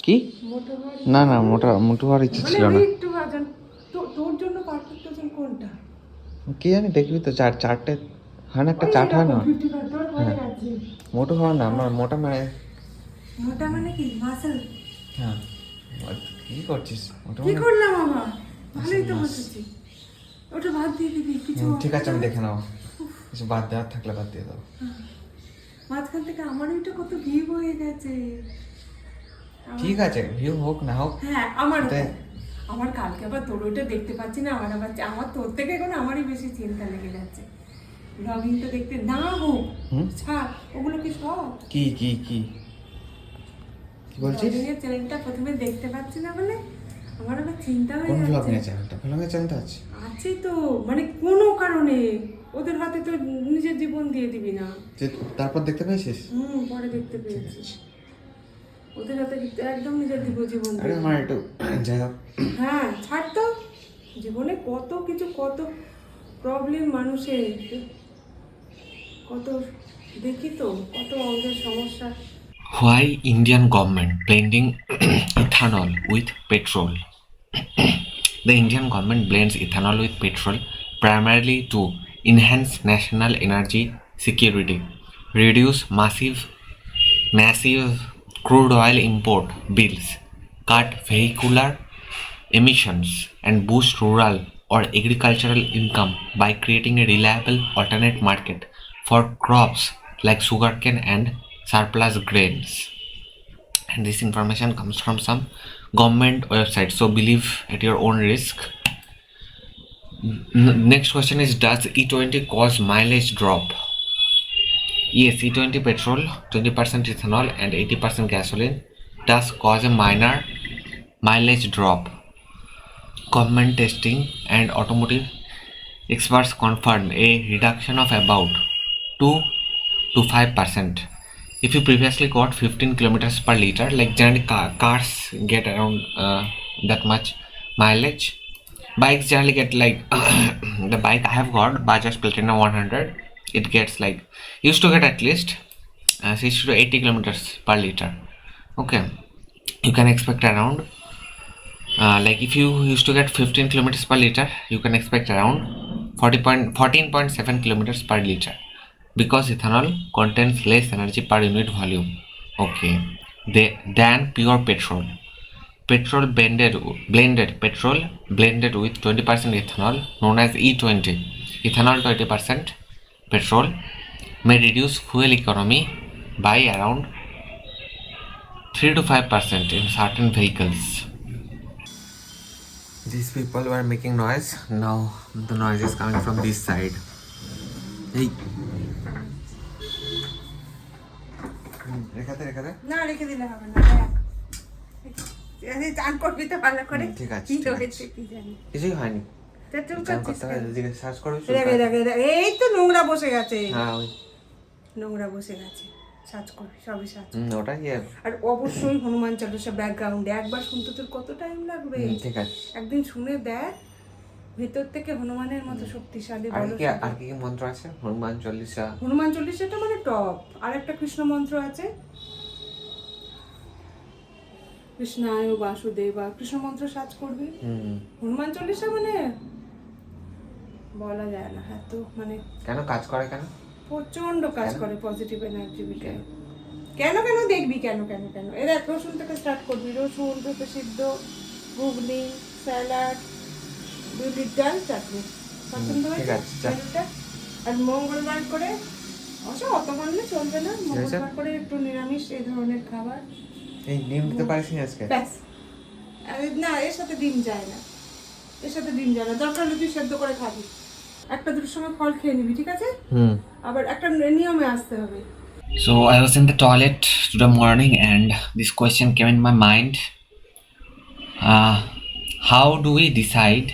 কি? মোটো হওয়ার না না, মোটো হওয়ার ইচ্ছে মানে ছিল ওই না। একটু ওজন তোর জন্য পারফেক্ট ওজন কোনটা? কি জানি, দেখবি তো চারটে হয় না, একটা ওই চাট হয় এরকম না। 55 তোর হয়ে হ্যাঁ, গেছে। মোটো হওয়া না, আমার মোটা মানে। মোটা মানে কি মাসেল? হ্যাঁ, কি করছিস মোটা কি মানে? করলাম আমার? ভালোই তো মাস। বসেছি। ওটা বাদ দিয়ে দিবি কিছু ঠিক আছে, আমি অসুবিধা দেখে আছে? নেবো। কিছু বাদ দেওয়ার থাকলে বাদ দিয়ে দেবো। মাঝখান থেকে আমার ওইটা কত ভিউ হয়ে গেছে। ঠিক আছে, ভিউ হোক না হোক। হ্যাঁ আমার তাই- আমার কালকে আবার তোর ওইটা দেখতে পাচ্ছি না, আমার তোর থেকে এখন আমারই বেশি চিন্তা লেগে যাচ্ছে। ব্লগিংটা দেখতে না হোক ছাড়, ওগুলো কি সব কি কি কি কি বলছিস? ব্লগিংয়ের চ্যানেলটা প্রথমে দেখতে পাচ্ছি না বলে আমার আবার চিন্তা হয়ে কোন ব্লগ যাচ্ছে। নিয়ে চ্যানেলটা? ব্লগের চ্যানেলটা আছে? আছে তো, মানে কোনো কারণে ওদের হাতে তো নিজের জীবন দিয়ে দিবি না। তারপর দেখতে পেয়েছিস? পরে দেখতে পেয়েছি ওদের হাতে একদম নিজের জীবন আরে দিয়ে আমার একটু যাই হোক। হ্যাঁ ছাড় তো। জীবনে কত কিছু, কত প্রবলেম মানুষের, কত দেখি তো, কত অঙ্গের সমস্যা। Why Indian government blending ethanol with petrol? The Indian government blends ethanol with petrol primarily to enhance national energy security, reduce massive crude oil import bills, cut vehicular emissions, and boost rural or agricultural income by creating a reliable alternate market for crops like sugarcane and surplus grains. And this information comes from some government website, so believe at your own risk. Next question is, does E20 cause mileage drop? Yes, E20 petrol, 20% ethanol and 80% gasoline does cause a minor mileage drop. Government testing and automotive experts confirm a reduction of about 2 to 5%. If you previously got 15 kilometers per liter, like generally cars get around that much mileage. Bikes generally get like the bike I have got, Bajaj Platina 100, it gets like, used to get at least 60 to 80 kilometers per liter. Okay, you can expect around like if you used to get 15 kilometers per liter, you can expect around 14.7 kilometers per liter, because ethanol contains less energy per unit volume. Okay, than pure petrol. Blended petrol blended with 20% ethanol, known as E20, ethanol 20% petrol, may reduce fuel economy by around 3 to 5% in certain vehicles. These people were making noise. Now the noise is coming from this side. Hey. রেখাতে না রেখে দিলে হবে না, চান করবি তো ভালো করে। ঠিক আছে, কি ঠিক আছে। হয়েছে কি জানি, কিছুই হয়নি। তা চুপ চান করছিস করতে হবে, কেন? এদিকে সার্চ করো। এই তো নোংরা বসে গেছে। হ্যাঁ ওই নোংরা বসে গেছে, সার্চ করবি, সবই সার্চ। ওটাই। আর অবশ্যই হনুমান চালিসা ব্যাকগ্রাউন্ডে একবার শুনতে তোর কত টাইম লাগবে? ঠিক আছে। একদিন শুনে দেখ, ভেতর থেকে হনুমানের মতো শক্তিশালী আর বলো কি শব্দ। আর কি কি মন্ত্র আছে? হনুমান চল্লিশা। হনুমান চল্লিশাটা মানে টপ। আর একটা কৃষ্ণ মন্ত্র আছে, কৃষ্ণায় বাসুদেবা, কৃষ্ণ মন্ত্র সার্চ করবি। হনুমান চল্লিশা মানে বলা যায় না, হ্যাঁ তো মানে কেন কাজ করে? কেন প্রচন্ড কাজ করে পজিটিভ এনার্জি বিকে। কেন কেন দেখবি, কেন কেন কেন এর এক রসুন থেকে স্টার্ট করবি। রসুন, পেঁপে সিদ্ধ, ঘুগনি, স্যালাড, 2 লিটার চাটনি। পছন্দ হয়েছে মেনুটা? আর মঙ্গলবার করে অত মানলে চলবে না, মঙ্গলবার করে একটু নিরামিষ এই ধরনের খাবার। এই ডিম দিতে পারিস না আজকে? ব্যাস। না, এর সাথে ডিম যায় না, এর সাথে ডিম যায় না। দরকার হলে তুই সেদ্ধ করে খাবি, একটা দুটোর সময় ফল খেয়ে নিবি, ঠিক আছে? আবার একটা নিয়মে আসতে হবে। So I was in the toilet today morning and this question came in my mind. How do we decide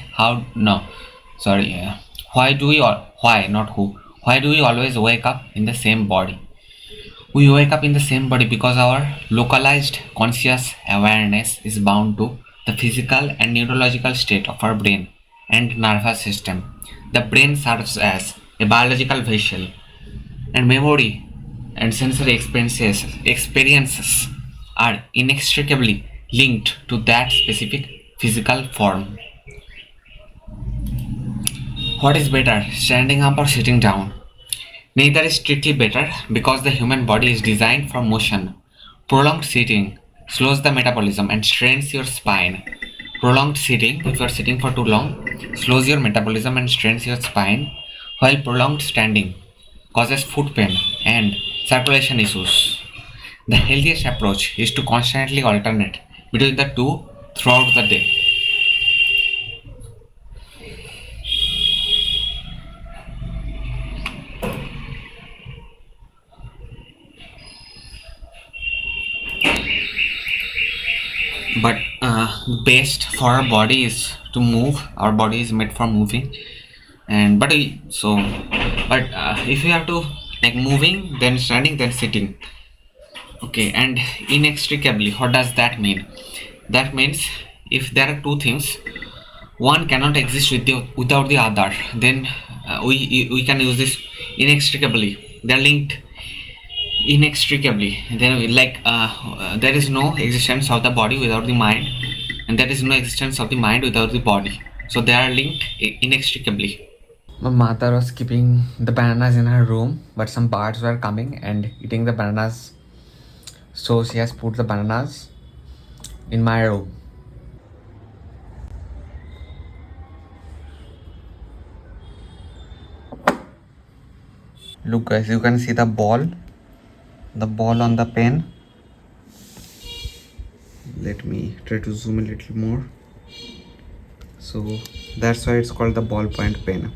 why do we, or why, not who, why do we always wake up in the same body? We wake up in the same body because our localized conscious awareness is bound to the physical and neurological state of our brain and nervous system. The brain serves as a biological vessel, and memory and sensory experiences are inextricably linked to that specific physical form. What is better, standing up or sitting down? Neither is strictly better because the human body is designed for motion. Prolonged sitting slows the metabolism and strains your spine. Prolonged sitting, if you are sitting for too long, slows your metabolism and strains your spine, while prolonged standing causes foot pain and circulation issues. The healthiest approach is to constantly alternate between the two throughout the day. But best for our body is to move. Our body is made for moving, and if you have to like moving, then standing, then sitting. Okay, and inextricably, what does that mean? That means if there are two things, one cannot exist without the other, then we can use this inextricably. They're linked inextricably. Then there is no existence of the body without the mind, and there is no existence of the mind without the body. So they are linked inextricably. My mother was keeping the bananas in her room, but some birds were coming and eating the bananas. So she has put the bananas in my room. Look guys, you can see the ball on the pen. Let me try to zoom a little more. So that's why it's called the ballpoint pen.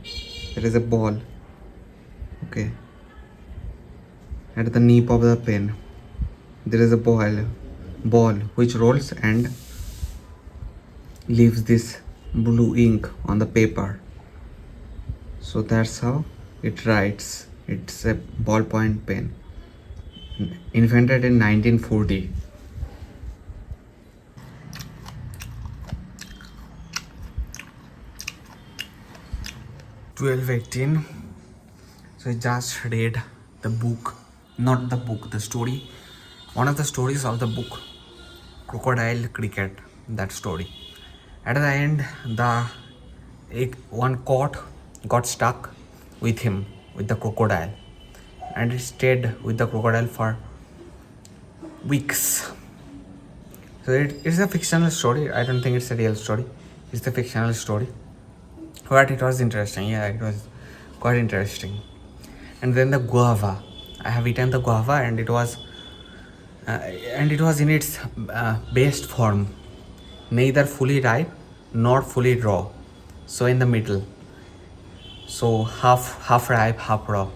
There is a ball, okay, at the nib of the pen. There is a ball which rolls and leaves this blue ink on the paper. So that's how it writes. It's a ballpoint pen, invented in 1940. $12.18. So I just read the book, not the book, the story. One of the stories of the book, Crocodile Cricket. That story. At the end, one cord got stuck with him, with the crocodile, and it stayed with the crocodile for weeks. So it's a fictional story. I don't think it's a real story. It's a fictional story. But it was interesting. Yeah, it was quite interesting. And then the guava. I have eaten the guava, and it was in its best form, neither fully ripe nor fully raw. So in the middle. So half ripe, half raw.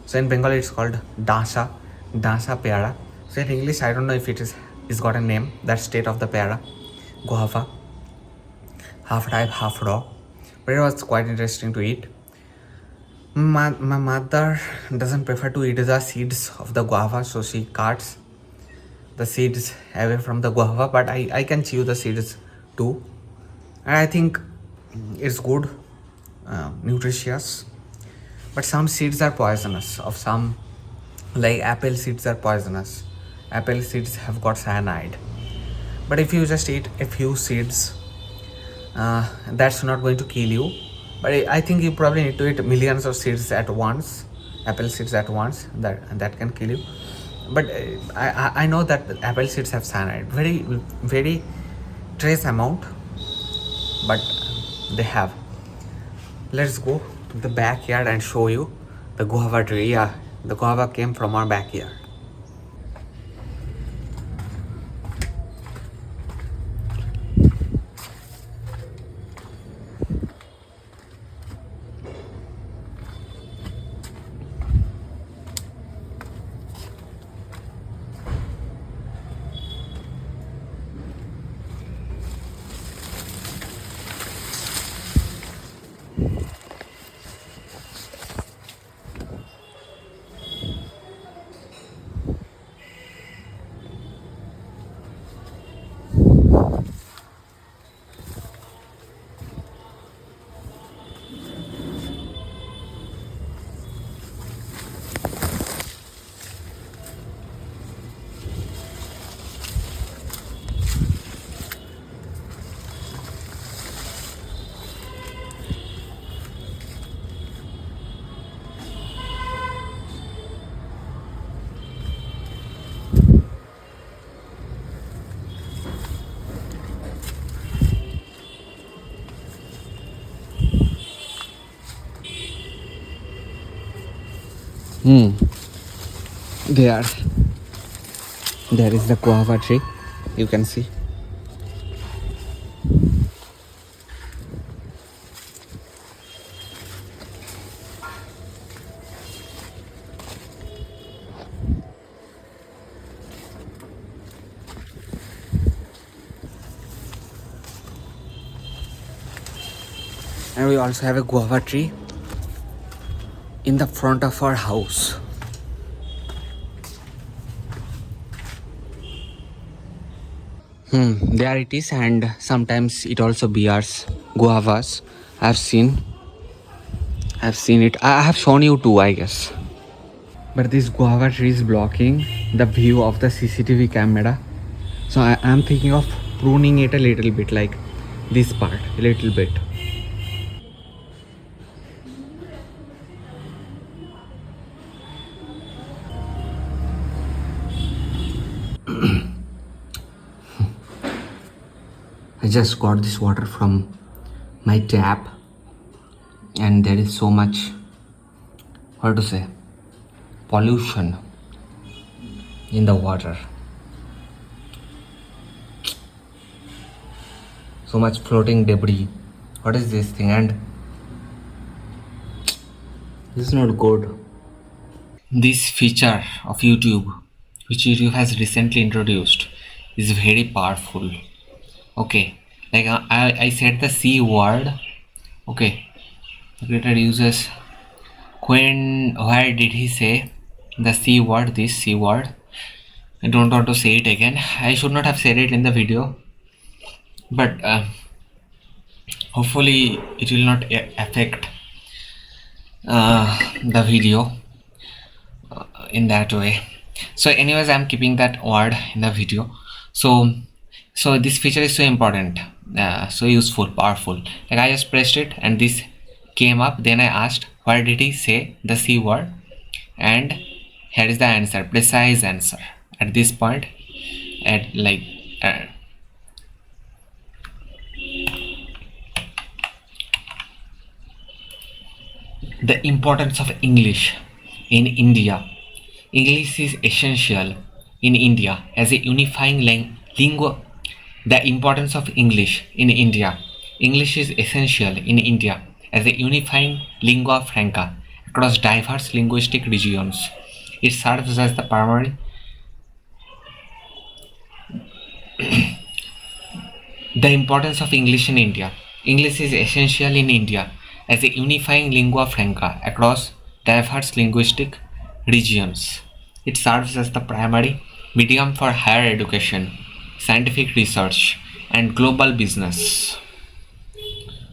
So in Bengali it's called Dansa peara. So in English I don't know if it's got a name. That state of the peara, guava, half ripe, half raw. But it was quite interesting to eat. My mother doesn't prefer to eat the seeds of the guava, so she cuts the seeds away from the guava, but I can chew the seeds too, and I think it's good, nutritious. But some seeds are poisonous. Of some, like apple seeds are poisonous. Apple seeds have got cyanide. But if you just eat a few seeds, that's not going to kill you. But I think you probably need to eat millions of seeds at once, apple seeds at once, that can kill you. But I know that apple seeds have cyanide, very very trace amount, but they have. Let's go to the backyard and show you the guava tree. Yeah, the guava came from our backyard. There is the guava tree, you can see. And we also have a guava tree in the front of our house. There it is, and sometimes it also bears guavas. I've seen it. I have shown you too, I guess. But this guava tree is blocking the view of the CCTV camera. So I am thinking of pruning it a little bit, like this part, a little bit. I just got this water from my tap, and there is so much, how to say, pollution in the water. So much floating debris. What is this thing? And this is not good. This feature of YouTube, which YouTube has recently introduced, is very powerful. Okay, like I said the C word. Okay, the creator uses where did he say the C word, this C word? I don't want to say it again. I should not have said it in the video, but hopefully it will not affect the video in that way. So anyways, I'm keeping that word in the video. So this feature is so important, so useful, powerful. Like I just pressed it and this came up. Then I asked, where did he say the C word? And here is the answer, precise answer. At this point, at like the importance of English in India. English is essential in India as a unifying lingua. The importance of English in India. English is essential in India as a unifying lingua franca across diverse linguistic regions. It serves as the primary the importance of English in India. English is essential in India as a unifying lingua franca across diverse linguistic regions. It serves as the primary medium for higher education, scientific research, and global business.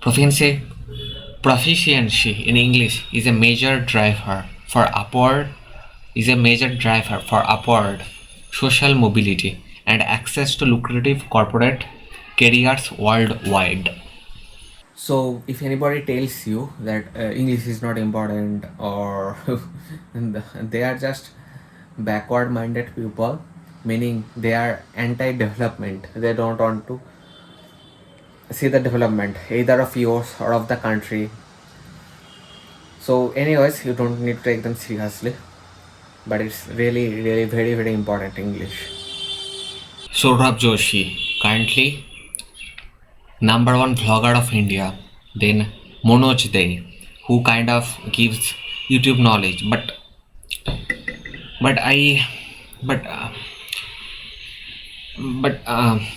Proficiency in English is a major driver for upward social mobility and access to lucrative corporate careers worldwide. So if anybody tells you that English is not important, or they are just backward minded people, meaning they are anti-development, they don't want to see the development either of yours or of the country. So anyways, you don't need to take them seriously, but it's really very very important, English. Saurabh Joshi, currently number one vlogger of India. Then Manoj Dey, who kind of gives YouTube knowledge, but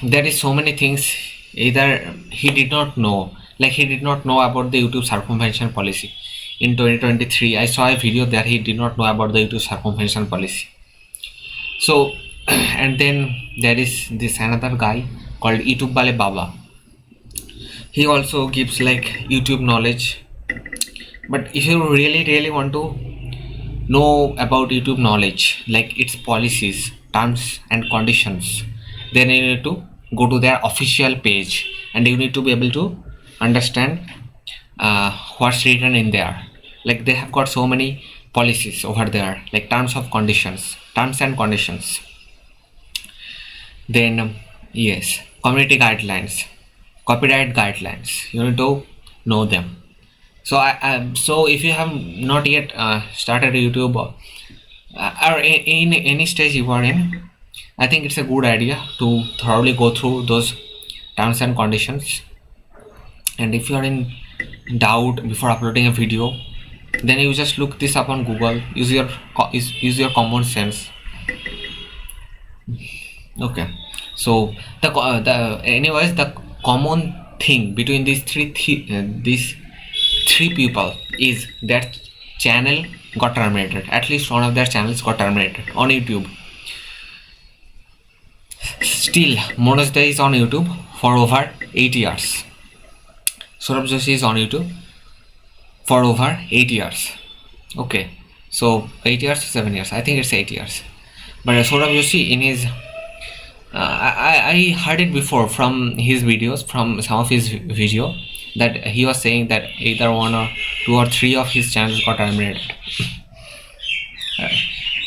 there is so many things. Either he did not know about the YouTube circumvention policy. In 2023, I saw a video that he did not know about the YouTube circumvention policy. So and then there is this another guy called YouTube Bale Baba. He also gives like YouTube knowledge. But if you really want to know about YouTube knowledge, like its policies, terms and conditions, then you need to go to their official page and you need to be able to understand what's written in there. Like they have got so many policies over there, like terms and conditions. Then yes, community guidelines, copyright guidelines, you need to know them. So if you have not yet started YouTube, or in any stage you are in, I think it's a good idea to thoroughly go through those terms and conditions. And if you are in doubt before uploading a video, then you just look this up on Google. Use your common sense. Okay. So the common thing between these three people is that channel got terminated. At least one of their channels got terminated on YouTube. Still, Manoj Da is on YouTube for over 8 years. Saurabh Joshi is on YouTube for over 8 years. Okay, so 8 years, 7 years. I think it's 8 years. But Saurabh Joshi, in his, I heard it before from his videos, from some of his video, that he was saying that either one or two or three of his channels got terminated.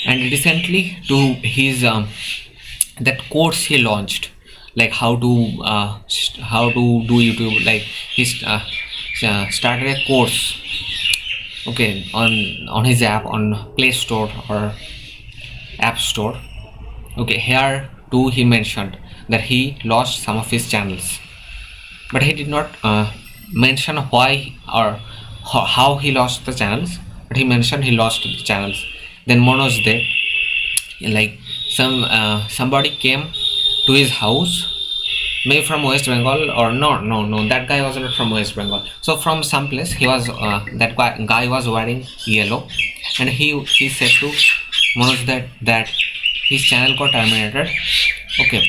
And recently, to his that course he launched, like how to do YouTube, like he started a course, okay, on his app, on Play Store or App Store. Okay, here too he mentioned that he lost some of his channels, but he did not mention why or how he lost the channels, but he mentioned he lost the channels. Then Manoj Da, like somebody came to his house, maybe from West Bengal, or no, that guy was not from West Bengal. So from some place he was, that guy was wearing yellow, and he said to Manoj that his channel got terminated. Okay,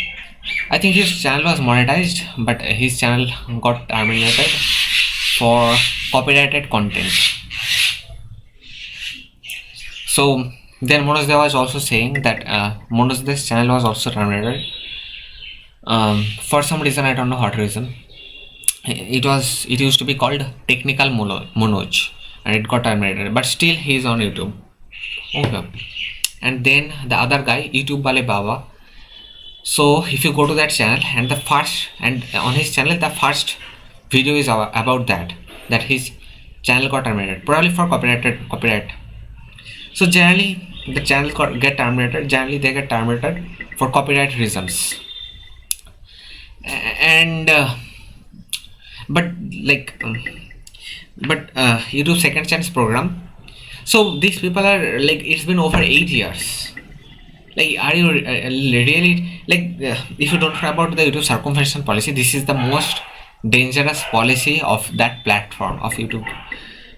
I think his channel was monetized, but his channel got terminated for copyrighted content. So then Manoj Da was also saying that Manoj Da's channel was also terminated for some reason. I don't know what reason. It used to be called Technical Manoj, and it got terminated, but still he is on YouTube. Okay. And then the other guy, YouTube Wale Baba. So if you go to that channel, and on his channel the first video is about that his channel got terminated, probably for copyright. So generally the channel get terminated. Generally they get terminated for copyright reasons. And but YouTube second chance program. So these people are like, it's been over 8 years. Like, are you really, like, if you don't know about the YouTube circumvention policy, this is the most dangerous policy of that platform of YouTube.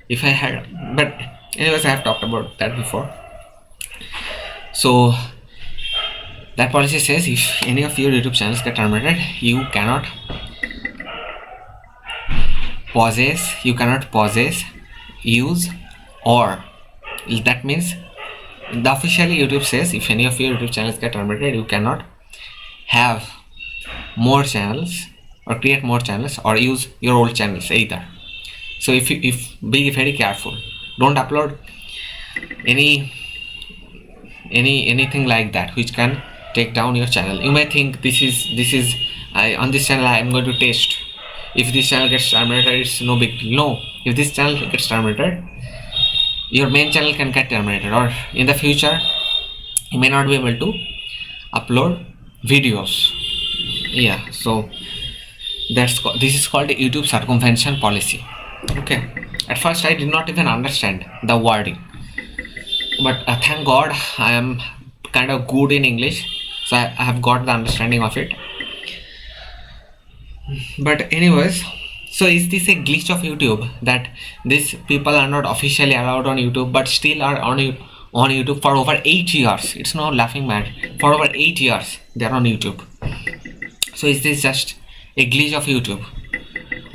If I had, but anyways, I have talked about that before. So that policy says if any of your YouTube channels get terminated, you cannot possess, use, or that means the officially YouTube says if any of your YouTube channels get terminated, you cannot have more channels or create more channels or use your old channels either. So if be very careful, don't upload anything like that which can take down your channel. You may think this is on this channel I am going to test. If this channel gets terminated, it's no big deal. No, if this channel gets terminated, your main channel can get terminated, or in the future you may not be able to upload videos. Yeah, so this is called the YouTube circumvention policy. Okay, at first I did not even understand the wording, but thank God I am kind of good in English, so I have got the understanding of it. But anyways, so is this a glitch of YouTube that these people are not officially allowed on YouTube but still are on YouTube for over 8 years? It's not laughing matter. For over 8 years they are on YouTube. So is this just a glitch of YouTube?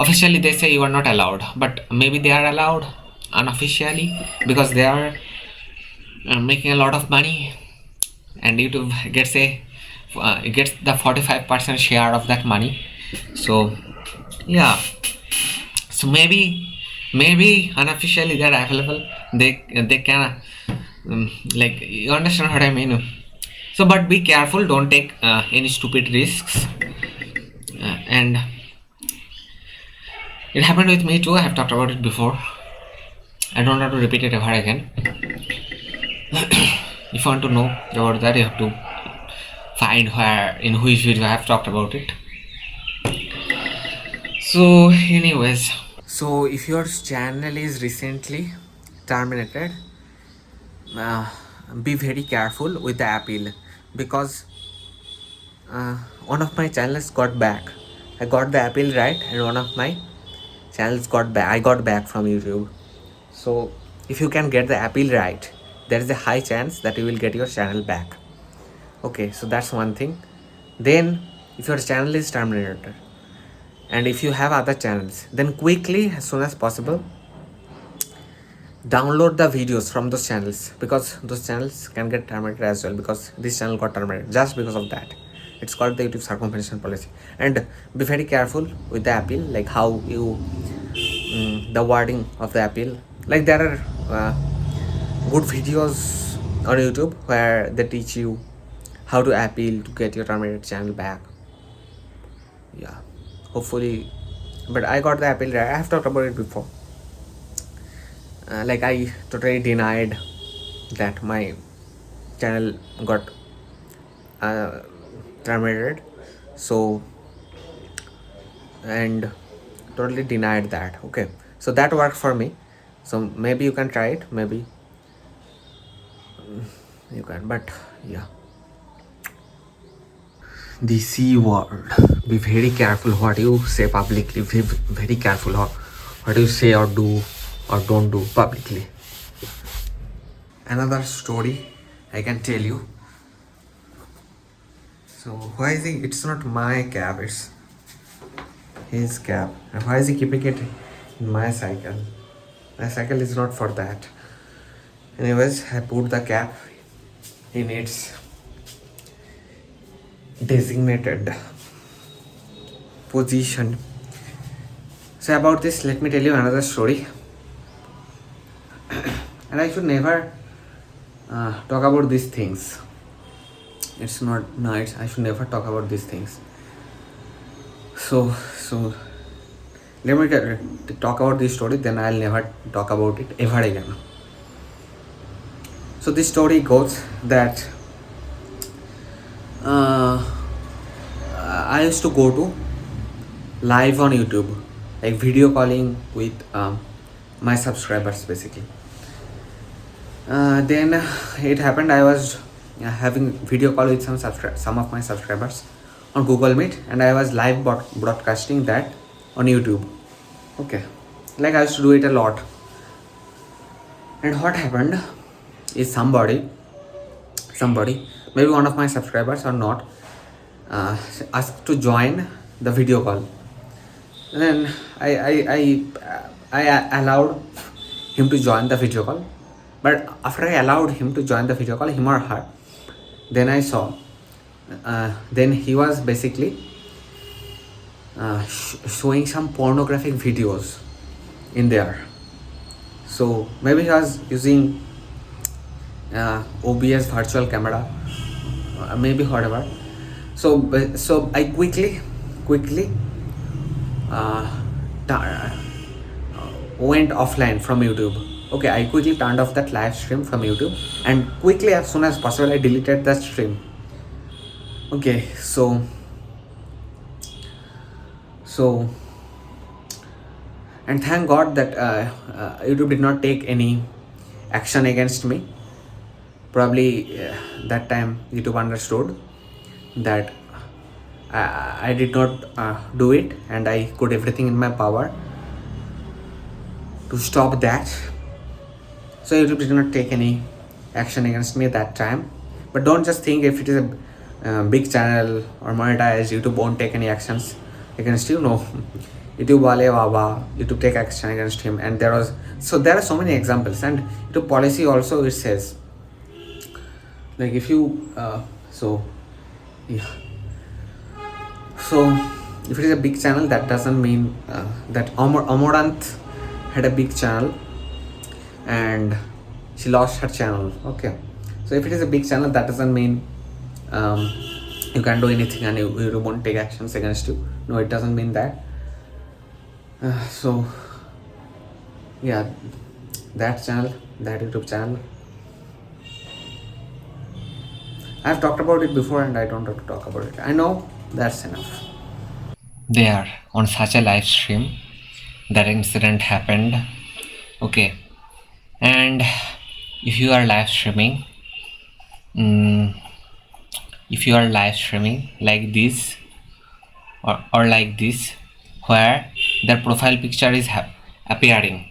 Officially they say you are not allowed, but maybe they are allowed unofficially because they are making a lot of money, and YouTube gets the 45% share of that money. So yeah, so maybe unofficially they are available. They can like, you understand what I mean. So but be careful, don't take any stupid risks. And it happened with me too. I have talked about it before. I don't have to repeat it ever again. If you want to know about that, you have to find where in which video I have talked about it. So, anyways, So if your channel is recently terminated, be very careful with the appeal, because one of my channels got back. I got the appeal right, and one of my channels got back. I got back from YouTube. So if you can get the appeal right, there is a high chance that you will get your channel back. Okay, so that's one thing. Then if your channel is terminated, and if you have other channels, then quickly, as soon as possible, download the videos from those channels, because those channels can get terminated as well, because this channel got terminated just because of that. It's called the YouTube circumvention policy. And be very careful with the appeal, like how you the wording of the appeal. Like there are good videos on YouTube where they teach you how to appeal to get your terminated channel back. Yeah, hopefully. But I got the appeal right. I have talked about it before. Like I totally denied that my channel got terminated, so, and totally denied that. Okay, so that worked for me. So maybe you can try it, maybe you can, but yeah. The C word. Be very careful what you say publicly. Be very careful what you say or do or don't do publicly. Another story I can tell you. So why is he? It's not my cab. It's his cab. And why is he keeping it in my cycle? My cycle is not for that. Anyways, I put the cap in its designated position. So about this, let me tell you another story. And I should never talk about these things. It's not nice. I should never talk about these things. So let me talk about this story, then I'll never talk about it ever again. So this story goes that I used to go to live on YouTube, like video calling with my subscribers basically. Then it happened, I was having video call with some of my subscribers on Google Meet, and I was live broadcasting that on YouTube. Okay, like I used to do it a lot. And what happened is somebody, maybe one of my subscribers or not, asked to join the video call. And then I allowed him to join the video call. But after I allowed him to join the video call, him or her, then I saw, then he was basically showing some pornographic videos in there. So maybe he was using OBS virtual camera, maybe whatever. So I quickly went offline from YouTube. Okay, I quickly turned off that live stream from YouTube, and quickly, as soon as possible, I deleted that stream. Okay, so and thank God that YouTube did not take any action against me. Probably that time YouTube understood that I did not do it, and I did everything in my power to stop that. So YouTube did not take any action against me that time. But don't just think if it is a big channel or monetized, YouTube won't take any actions against you. No, YouTube take action against him. And there are so many examples. And YouTube policy also, it says, like if you so if it is a big channel, that doesn't mean that Amaranth had a big channel and she lost her channel. Okay, so if it is a big channel, that doesn't mean you can't do anything and you won't take actions against you. No, it doesn't mean that. So yeah, that channel, that YouTube channel. I've talked about it before and I don't have to talk about it. I know, that's enough. There, on such a live stream, that incident happened. Okay, and if you are live streaming, if you are live streaming like this or like this, where their profile picture is appearing,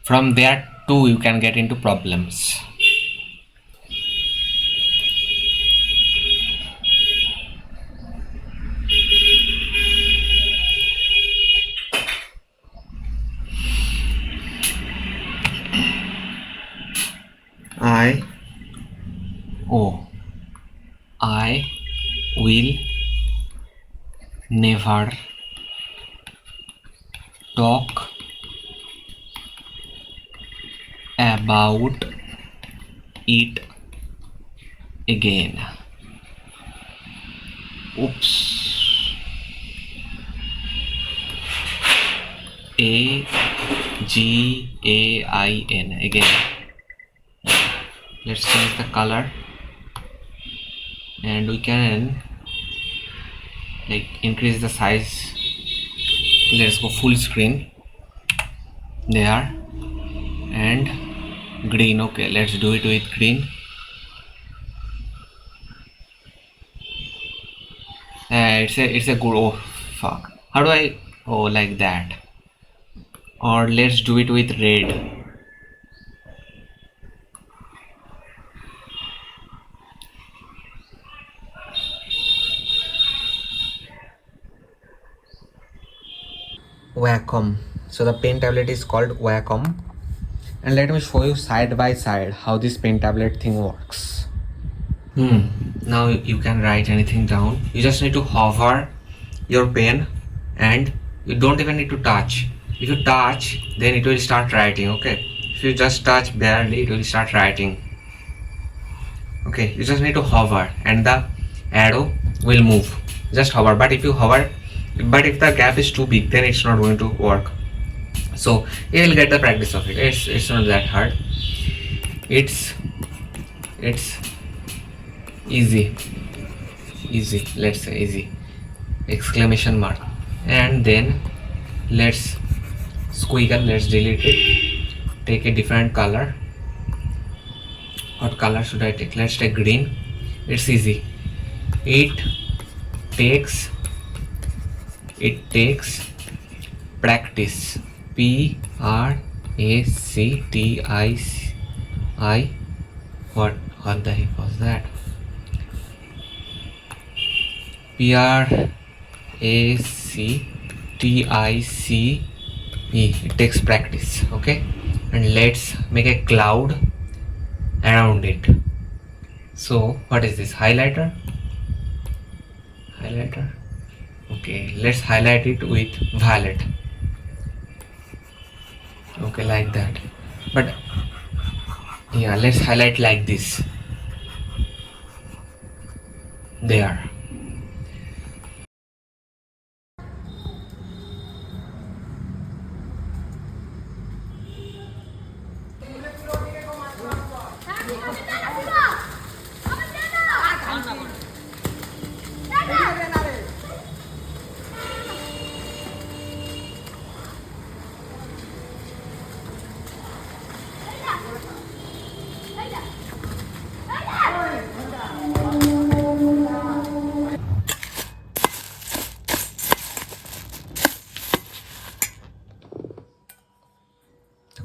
from there too you can get into problems. I will never talk about it again. Oops. AGAIN again. Let's change the color and we can like increase the size. Let's go full screen there, and green. Okay, let's do it with green. It's a good. Oh fuck, how do I, oh, like that, or let's do it with red. Wacom. So the pen tablet is called Wacom, and let me show you side by side how this pen tablet thing works. Now you can write anything down. You just need to hover your pen and you don't even need to touch. If you touch, then it will start writing. Okay, if you just touch barely, it will start writing. Okay, you just need to hover and the arrow will move. Just hover. But if the gap is too big, then it's not going to work. So you will get the practice of it. It's not that hard. It's easy. Let's say easy. Exclamation mark. And then let's squiggle. Let's delete it. Take a different color. What color should I take? Let's take green. It's easy. It takes practice. PRACTICI. What the heck was that? PRACTICE. It takes practice. Okay, and let's make a cloud around it. So what is this? Highlighter. Okay, let's highlight it with violet. Okay, like that. But yeah, let's highlight like this. There.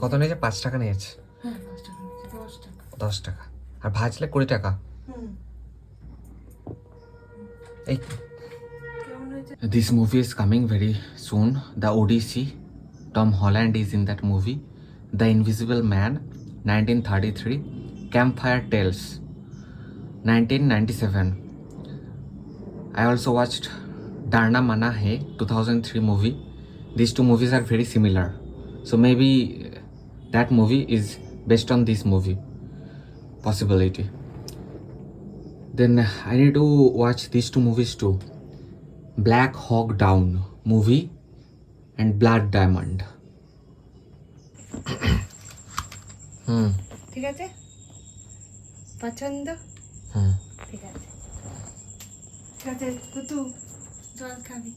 কত নিয়েছে? 5 টাকা নিয়েছে। হ্যাঁ 5 টাকা নিয়েছে, 10 টাকা। 10 টাকা। আর ভাজলে 20 টাকা। এই কেমন হয়েছে? This movie is coming very soon. The Odyssey. Tom Holland is in that movie. The Invisible Man, 1933. Campfire Tales, 1997. I also watched Darna Mana Hai, 2003 movie. These two movies are very similar. So maybe that movie is based on this movie. Possibility. Then I need to watch these two movies too. Black Hawk Down movie and Blood Diamond. হুম ঠিক আছে, পছন্দ? হুম ঠিক আছে, ঠিক আছে, তো তুই জল খাবি।